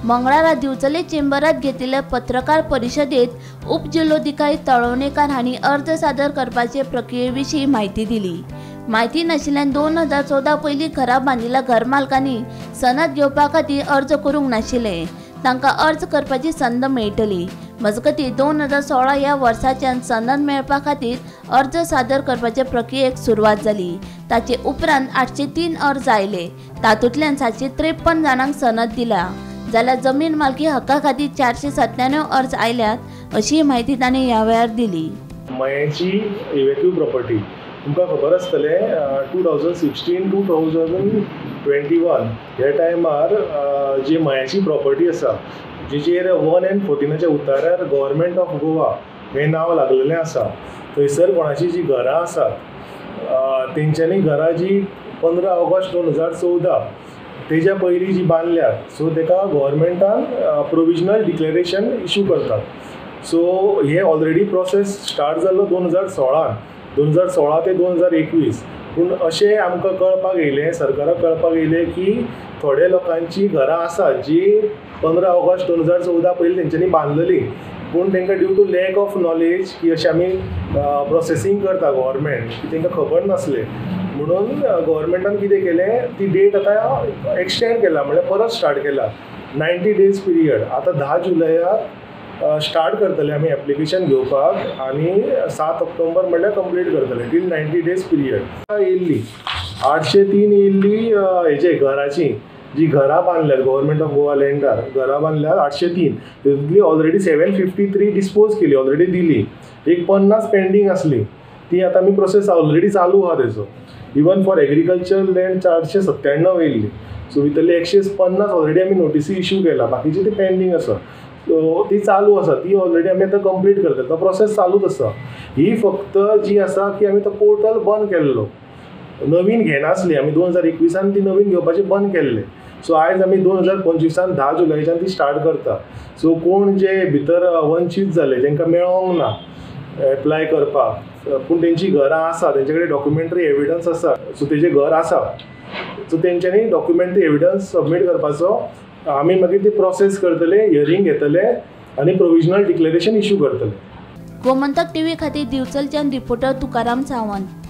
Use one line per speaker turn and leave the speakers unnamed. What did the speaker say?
मंगळारा दिवचले चेंबरात घेतिल्ल्या पत्रकार परिशदेत उपजिल्लोधिकारी तळवणेकार हांणी अर्ज सादर करपाचे प्रक्रियेविशीं म्हायती दिली। म्हायती नाशिल्ल्यान 2014 पयलीं घरां बांदिल्ल्या घरमालकांनी सनद घेवपा खातीर अर्ज करूंक नाशिल्ले। तांकां अर्ज करपाची संद मेळटली। मजगतीं 2016 ह्या वर्साच्यान सनद मेळपा खातीर अर्ज सादर करपाचे प्रक्रियेक सुरवात जाली। ताचे उपरांत 803 अर्ज आयले। तातूंतल्यान 753 जाणांक सनद दिला, जाल्यार जमीन मालकी हक्का खातीर 497 अर्ज आयल्यात, अशी माहिती तांणी ह्या वेळार दिली।
मयेची इवेक्यू प्रॉपर्टी तुमकां खबर आसतले 2016-2021 ह्या टायमार जी मयाची प्रॉपर्टी आसा जिचेर 1 and 14 उतार्यार गव्हर्मेंट ऑफ गोवा हें नांव लागलेलें आसा, थंयसर कोणाची जी घरां आसात तेंच्यांनी घरां जी 15 ऑगस्ट 2014 तेज्या पयलीं जी बांदल्यात, सो तेका गव्हर्मेंटान प्रोविजनल डिक्लेरेशन इश्यू करतात। सो हे ऑलरेडी प्रोसेस स्टार्ट जाल्लो 2016 ते 2021, पूण अशें आमकां कळपाक येयलें, सरकाराक कळपाक येयलें की थोड्या लोकांची घरां आसात जी 15 ऑगस्ट 2014 पयलीं तेंच्यांनी बांदलेली, पूण तांकां due to lack of knowledge की अशें आमी प्रोसेसींग करता गव्हर्मेंट, की तांकां खबर नासलें म्हणून गव्हर्मेंटान कितें केलें, ती डेट आतां एक्सटेंड केला, म्हळ्यार परत स्टार्ट केला 90 days पिरियड। आतां 10 जुलयाक स्टार्ट करतले आमी एप्लिकेशन घेवपाक आनी 7 ऑक्टोबर म्हणल्यार कंप्लीट करतले टील 90 days पिरियड। येयल्ली 803 येयल्ली हेजे घराची जी घरां बांदल्यात गव्हर्मेंट ऑफ गोवा लँडार घरां बांदल्यात 803, तितूंतली ऑलरेडी 753 डिस्पोज केली, ऑलरेडी दिली। एक 50 पेंडींग आसली, ती आतां आमी प्रोसेस ऑलरेडी चालू आहा तेजो। इवन फॉर एग्रीकल्चर लँड 497 येयल्ली, सो भितरली 150 ऑलरेडी आमी नोटिसी इश्यू केला, बाकीची ती पेंडींग आसा, सो ती चालू आसा, ती ऑलरेडी आमी आतां कंप्लीट करतले, तो प्रोसेस चालूच आसा। ही फक्त जी आसा की आमी तो पोर्टल बंद केल्लो, नवीन घेनासली आमी 2021 ती नवीन घेवपाचें बंद केल्लें। सो आयज आमी 2025 10 जुलयाच्यान ती स्टार्ट करता। सो कोण जे भितर वंचीत जाले, जेंकां मेळोंक ना एप्लाय करपाक, पूण तेंची घरां आसा, तेंचे कडेन डॉक्युमेंटरी एविडन्स आसा, सो तेजें घर आसा, सो तेंच्यांनी डॉक्युमेंटरी एविडन्स सबमीट करपाचो, आमी मागीर ती प्रोसेस करतले, हियरिंग घेतले आनी प्रोविजनल डिक्लेरेशन इश्यू करतले।
गोमंतक टीव्ही खातीर दिवचलच्यान रिपोर्टर तुकाराम सावंत।